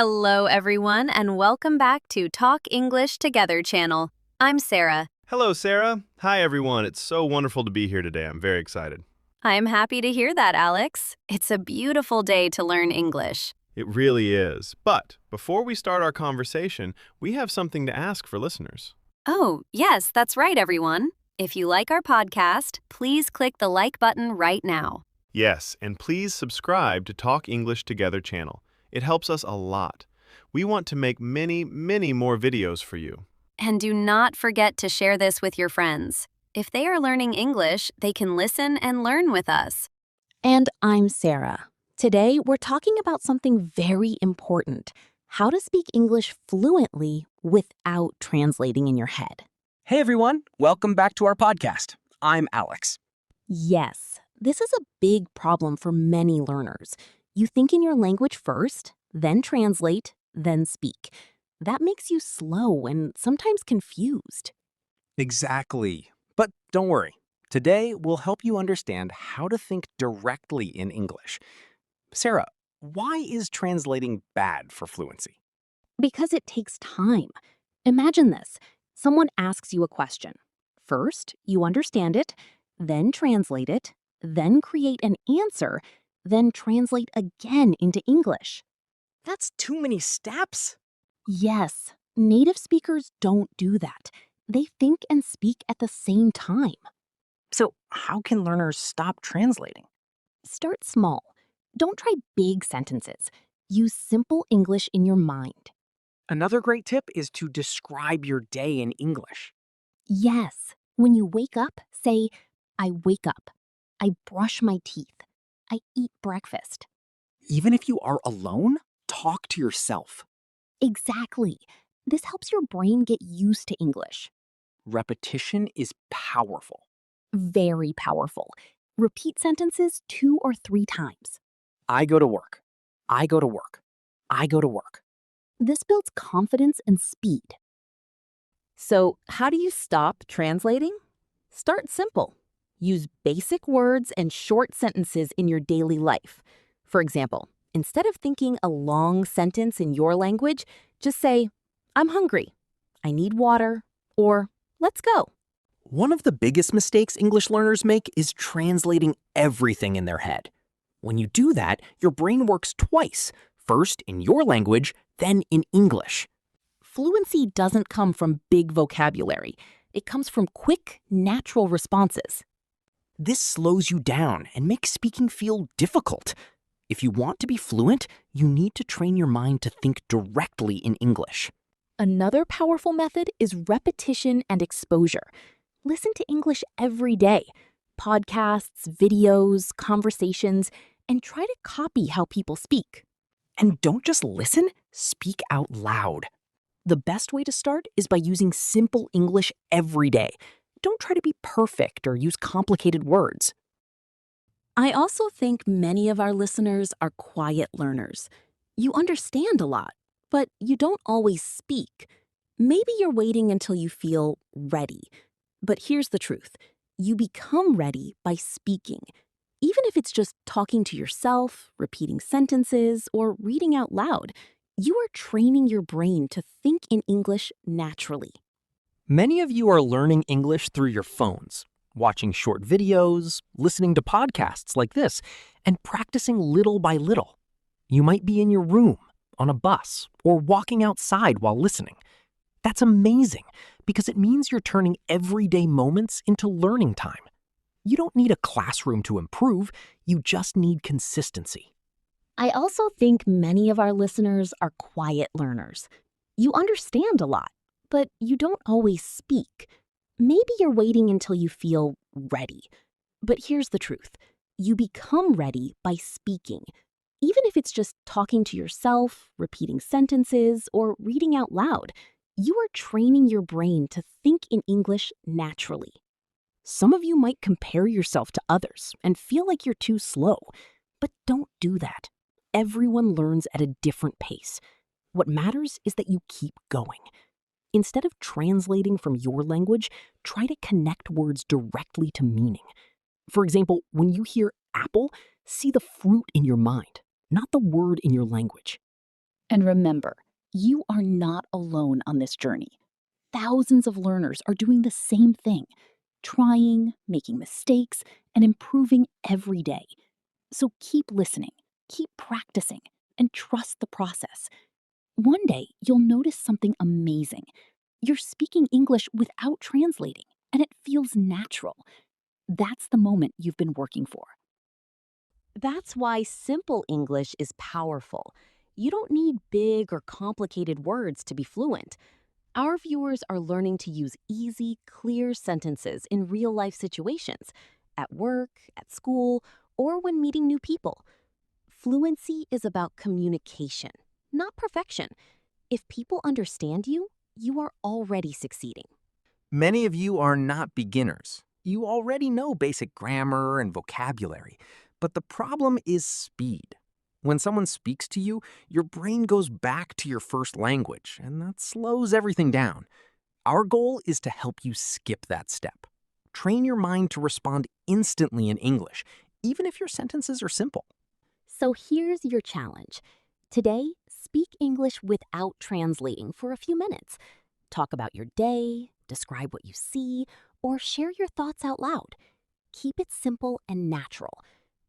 Hello, everyone, and welcome back to Talk English Together channel. I'm Sarah. Hello, Sarah. Hi, everyone. It's so wonderful to be here today. I'm very excited. I'm happy to hear that, Alex. It's a beautiful day to learn English. It really is. But before we start our conversation, we have something to ask for listeners. Oh, yes, that's right, everyone. If you like our podcast, please click the like button right now. Yes, and please subscribe to Talk English Together channel. It helps us a lot. We want to make many, many more videos for you. And do not forget to share this with your friends. If they are learning English, they can listen and learn with us. And I'm Sarah. Today, we're talking about something very important: how to speak English fluently without translating in your head. Hey everyone, welcome back to our podcast. I'm Alex. Yes, this is a big problem for many learners. You think in your language first, then translate, then speak. That makes you slow and sometimes confused. Exactly. But don't worry. Today, we'll help you understand how to think directly in English. Sarah, why is translating bad for fluency? Because it takes time. Imagine this. Someone asks you a question. First, you understand it, then translate it, then create an answer, then translate again into English. That's too many steps. Yes, native speakers don't do that. They think and speak at the same time. So how can learners stop translating? Start small. Don't try big sentences. Use simple English in your mind. Another great tip is to describe your day in English. Yes, when you wake up, say, I wake up. I brush my teeth. I eat breakfast. Even if you are alone, talk to yourself. Exactly. This helps your brain get used to English. Repetition is powerful. Very powerful. Repeat sentences 2 or 3 times. I go to work. I go to work. I go to work. This builds confidence and speed. So, how do you stop translating? Start simple. Use basic words and short sentences in your daily life. For example, instead of thinking a long sentence in your language, just say, I'm hungry, I need water, or let's go. One of the biggest mistakes English learners make is translating everything in their head. When you do that, your brain works twice, first in your language, then in English. Fluency doesn't come from big vocabulary. It comes from quick, natural responses. This slows you down and makes speaking feel difficult. If you want to be fluent, you need to train your mind to think directly in English. Another powerful method is repetition and exposure. Listen to English every day. Podcasts, videos, conversations, and try to copy how people speak. And don't just listen, speak out loud. The best way to start is by using simple English every day. Don't try to be perfect or use complicated words. I also think many of our listeners are quiet learners. You understand a lot, but you don't always speak. Maybe you're waiting until you feel ready. But here's the truth. You become ready by speaking. Even if it's just talking to yourself, repeating sentences, or reading out loud, you are training your brain to think in English naturally. Many of you are learning English through your phones, watching short videos, listening to podcasts like this, and practicing little by little. You might be in your room, on a bus, or walking outside while listening. That's amazing, because it means you're turning everyday moments into learning time. You don't need a classroom to improve, you just need consistency. I also think many of our listeners are quiet learners. You understand a lot, but you don't always speak. Maybe you're waiting until you feel ready. But here's the truth. You become ready by speaking. Even if it's just talking to yourself, repeating sentences, or reading out loud, you are training your brain to think in English naturally. Some of you might compare yourself to others and feel like you're too slow, but don't do that. Everyone learns at a different pace. What matters is that you keep going. Instead of translating from your language, try to connect words directly to meaning. For example, when you hear apple, see the fruit in your mind, not the word in your language. And remember, you are not alone on this journey. Thousands of learners are doing the same thing, trying, making mistakes, and improving every day. So keep listening, keep practicing, and trust the process. One day, you'll notice something amazing. You're speaking English without translating, and it feels natural. That's the moment you've been working for. That's why simple English is powerful. You don't need big or complicated words to be fluent. Our viewers are learning to use easy, clear sentences in real-life situations, at work, at school, or when meeting new people. Fluency is about communication, not perfection. If people understand you, you are already succeeding. Many of you are not beginners. You already know basic grammar and vocabulary, but the problem is speed. When someone speaks to you, your brain goes back to your first language, and that slows everything down. Our goal is to help you skip that step. Train your mind to respond instantly in English, even if your sentences are simple. So here's your challenge. Today, speak English without translating for a few minutes. Talk about your day, describe what you see, or share your thoughts out loud. Keep it simple and natural.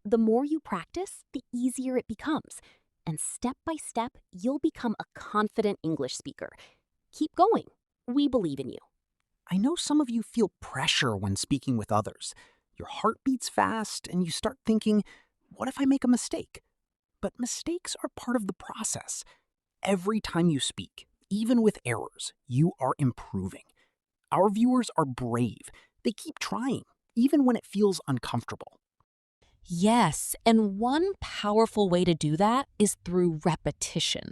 The more you practice, the easier it becomes. And step by step, you'll become a confident English speaker. Keep going. We believe in you. I know some of you feel pressure when speaking with others. Your heart beats fast, and you start thinking, what if I make a mistake? But mistakes are part of the process. Every time you speak, even with errors, you are improving. Our viewers are brave. They keep trying, even when it feels uncomfortable. Yes, and one powerful way to do that is through repetition.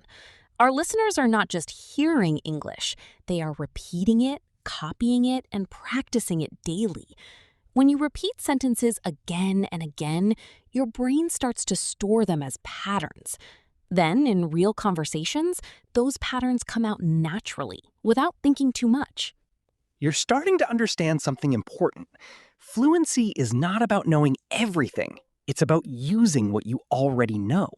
Our listeners are not just hearing English, they are repeating it, copying it, and practicing it daily. When you repeat sentences again and again, your brain starts to store them as patterns. Then, in real conversations, those patterns come out naturally, without thinking too much. You're starting to understand something important. Fluency is not about knowing everything. It's about using what you already know.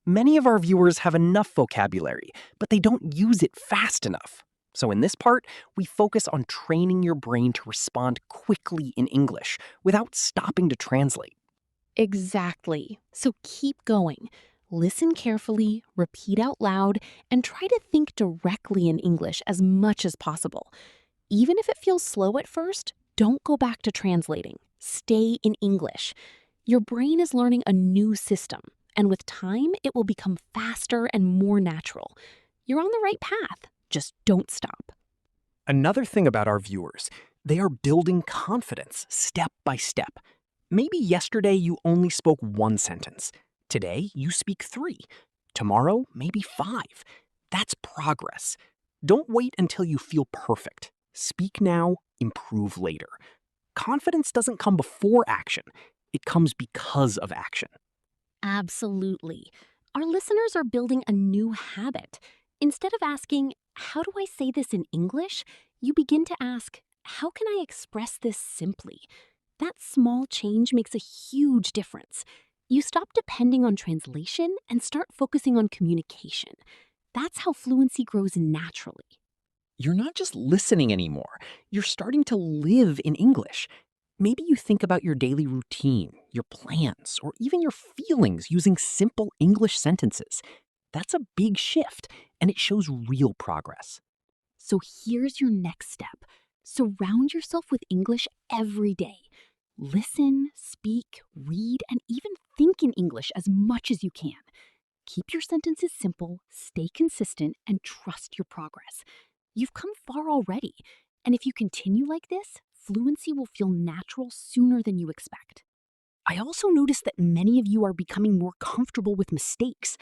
Many of our viewers have enough vocabulary, but they don't use it fast enough. So in this part, we focus on training your brain to respond quickly in English without stopping to translate. Exactly. So keep going. Listen carefully, repeat out loud, and try to think directly in English as much as possible. Even if it feels slow at first, don't go back to translating. Stay in English. Your brain is learning a new system, and with time, it will become faster and more natural. You're on the right path. Just don't stop. Another thing about our viewers, they are building confidence step by step. Maybe yesterday you only spoke one sentence. Today you speak 3. Tomorrow, maybe 5. That's progress. Don't wait until you feel perfect. Speak now, improve later. Confidence doesn't come before action. It comes because of action. Absolutely. Our listeners are building a new habit. Instead of asking, how do I say this in English? You begin to ask, how can I express this simply? That small change makes a huge difference. You stop depending on translation and start focusing on communication. That's how fluency grows naturally. You're not just listening anymore. You're starting to live in English. Maybe you think about your daily routine, your plans, or even your feelings using simple English sentences. That's a big shift, and it shows real progress. So here's your next step. Surround yourself with English every day. Listen, speak, read, and even think in English as much as you can. Keep your sentences simple, stay consistent, and trust your progress. You've come far already, and if you continue like this, fluency will feel natural sooner than you expect. I also noticed that many of you are becoming more comfortable with mistakes.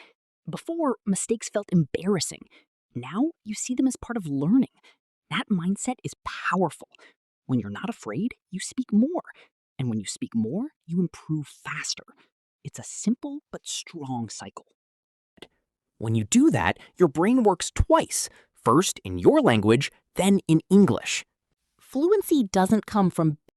Before, mistakes felt embarrassing. Now, you see them as part of learning. That mindset is powerful. When you're not afraid, you speak more. And when you speak more, you improve faster. It's a simple but strong cycle. When you do that, your brain works twice. First in your language, then in English. Fluency doesn't come from